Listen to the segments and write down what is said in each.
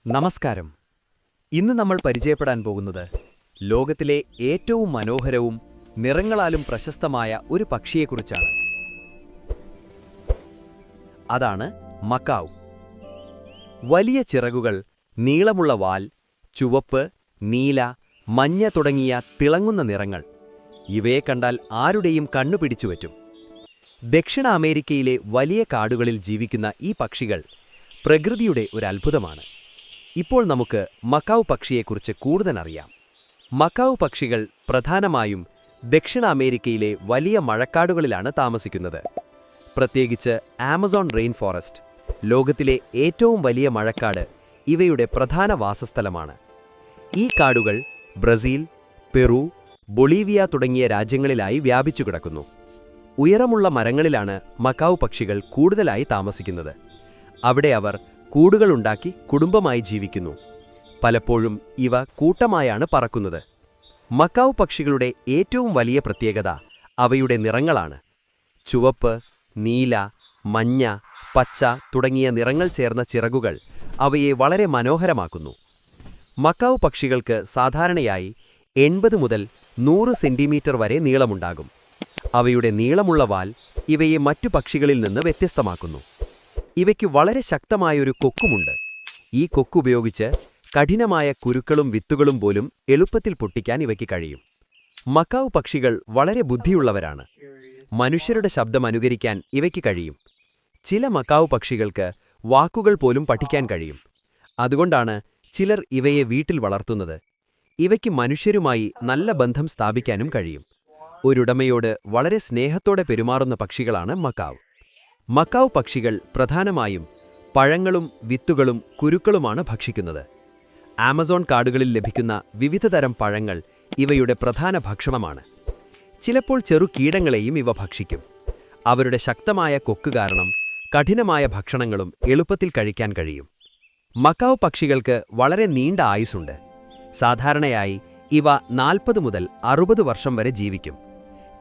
നമസ്കാരം. ഇന്ന് നമ്മൾ പരിചയപ്പെടാൻ പോകുന്നത് ലോകത്തിലെ ഏറ്റവും മനോഹരവും നിറങ്ങളാലും പ്രശസ്തമായ ഒരു പക്ഷിയെക്കുറിച്ചാണ്. അതാണ് മക്കാവ്. വലിയ ചിറകുകൾ, നീളമുള്ള വാൽ, ചുവപ്പ്, നീല, മഞ്ഞ തുടങ്ങിയ തിളങ്ങുന്ന നിറങ്ങൾ. ഇവയെ കണ്ടാൽ ആരുടെയും കണ്ണു പിടിച്ചുപറ്റും. ദക്ഷിണ അമേരിക്കയിലെ വലിയ കാടുകളിൽ ജീവിക്കുന്ന ഈ പക്ഷികൾ പ്രകൃതിയുടെ ഒരു അത്ഭുതമാണ്. ഇപ്പോൾ നമുക്ക് മക്കാവ് പക്ഷിയെക്കുറിച്ച് കൂടുതൽ അറിയാം. മക്കാവ് പക്ഷികൾ പ്രധാനമായും ദക്ഷിണ അമേരിക്കയിലെ വലിയ മഴക്കാടുകളിലാണ് താമസിക്കുന്നത്. പ്രത്യേകിച്ച് ആമസോൺ റെയിൻ ഫോറസ്റ്റ്, ലോകത്തിലെ ഏറ്റവും വലിയ മഴക്കാട്, ഇവയുടെ പ്രധാന വാസസ്ഥലമാണ്. ഈ കാടുകൾ ബ്രസീൽ, പെറു, ബൊളീവിയ തുടങ്ങിയ രാജ്യങ്ങളിലായി വ്യാപിച്ചു കിടക്കുന്നു. ഉയരമുള്ള മരങ്ങളിലാണ് മക്കാവ് പക്ഷികൾ കൂടുതലായി താമസിക്കുന്നത്. അവിടെ അവർ കൂടുകളുണ്ടാക്കി കുടുംബമായി ജീവിക്കുന്നു. പലപ്പോഴും ഇവ കൂട്ടമായാണ് പറക്കുന്നത്. മക്കാവ് പക്ഷികളുടെ ഏറ്റവും വലിയ പ്രത്യേകത അവയുടെ നിറങ്ങളാണ്. ചുവപ്പ്, നീല, മഞ്ഞ, പച്ച തുടങ്ങിയ നിറങ്ങൾ ചേർന്ന ചിറകുകൾ അവയെ വളരെ മനോഹരമാക്കുന്നു. മക്കാവ് പക്ഷികൾക്ക് സാധാരണയായി 80 മുതൽ 100 സെന്റിമീറ്റർ വരെ നീളമുണ്ടാകും. അവയുടെ നീളമുള്ള വാൽ ഇവയെ മറ്റു പക്ഷികളിൽ നിന്ന് വ്യത്യസ്തമാക്കുന്നു. ഇവയ്ക്ക് വളരെ ശക്തമായൊരു കൊക്കുമുണ്ട്. ഈ കൊക്കുപയോഗിച്ച് കഠിനമായ കുരുക്കളും വിത്തുകളും പോലും എളുപ്പത്തിൽ പൊട്ടിക്കാൻ ഇവയ്ക്ക് കഴിയും. മക്കാവ് പക്ഷികൾ വളരെ ബുദ്ധിയുള്ളവരാണ്. മനുഷ്യരുടെ ശബ്ദം അനുകരിക്കാൻ ഇവയ്ക്ക് കഴിയും. ചില മക്കാവ് പക്ഷികൾക്ക് വാക്കുകൾ പോലും പഠിക്കാൻ കഴിയും. അതുകൊണ്ടാണ് ചിലർ ഇവയെ വീട്ടിൽ വളർത്തുന്നത്. ഇവയ്ക്ക് മനുഷ്യരുമായി നല്ല ബന്ധം സ്ഥാപിക്കാനും കഴിയും. ഒരുടമയോട് വളരെ സ്നേഹത്തോടെ പെരുമാറുന്ന പക്ഷികളാണ് മക്കാവ്. മക്കാവ് പക്ഷികൾ പ്രധാനമായും പഴങ്ങളും വിത്തുകളും കുരുക്കളുമാണ് ഭക്ഷിക്കുന്നത്. ആമസോൺ കാടുകളിൽ ലഭിക്കുന്ന വിവിധതരം പഴങ്ങൾ ഇവയുടെ പ്രധാന ഭക്ഷണമാണ്. ചിലപ്പോൾ ചെറു കീടങ്ങളെയും ഇവ ഭക്ഷിക്കും. അവരുടെ ശക്തമായ കൊക്ക് കാരണം കഠിനമായ ഭക്ഷണങ്ങളും എളുപ്പത്തിൽ കഴിക്കാൻ കഴിയും. മക്കാവ് പക്ഷികൾക്ക് വളരെ നീണ്ട ആയുസ്സുണ്ട്. സാധാരണയായി ഇവ 40 മുതൽ 60 വർഷം വരെ ജീവിക്കും.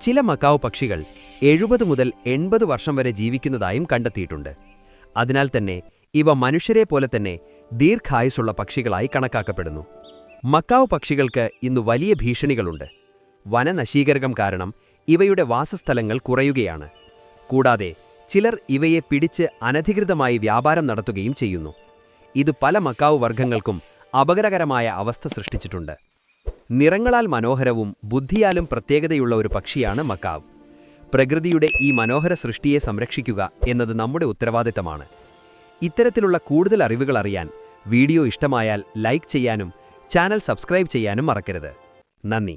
ചില മക്കാവ് പക്ഷികൾ 70 മുതൽ 80 വർഷം വരെ ജീവിക്കുന്നതായും കണ്ടെത്തിയിട്ടുണ്ട്. അതിനാൽ തന്നെ ഇവ മനുഷ്യരെ പോലെ തന്നെ ദീർഘായുസ്സുള്ള പക്ഷികളായി കണക്കാക്കപ്പെടുന്നു. മക്കാവ് പക്ഷികൾക്ക് ഇന്ന് വലിയ ഭീഷണികളുണ്ട്. വനനശീകരണം കാരണം ഇവയുടെ വാസസ്ഥലങ്ങൾ കുറയുകയാണ്. കൂടാതെ ചിലർ ഇവയെ പിടിച്ച് അനധികൃതമായി വ്യാപാരം നടത്തുകയും ചെയ്യുന്നു. ഇത് പല മക്കാവ് വർഗ്ഗങ്ങൾക്കും അപകടകരമായ അവസ്ഥ സൃഷ്ടിച്ചിട്ടുണ്ട്. നിറങ്ങളാൽ മനോഹരവും ബുദ്ധിയാലും പ്രത്യേകതയുള്ള ഒരു പക്ഷിയാണ് മക്കാവ്. പ്രകൃതിയുടെ ഈ മനോഹര സൃഷ്ടിയെ സംരക്ഷിക്കുക എന്നത് നമ്മുടെ ഉത്തരവാദിത്തമാണ്. ഇത്തരത്തിലുള്ള കൂടുതൽ അറിവുകൾ അറിയാൻ വീഡിയോ ഇഷ്ടമായാൽ ലൈക്ക് ചെയ്യാനും ചാനൽ സബ്സ്ക്രൈബ് ചെയ്യാനും മറക്കരുത്. നന്ദി.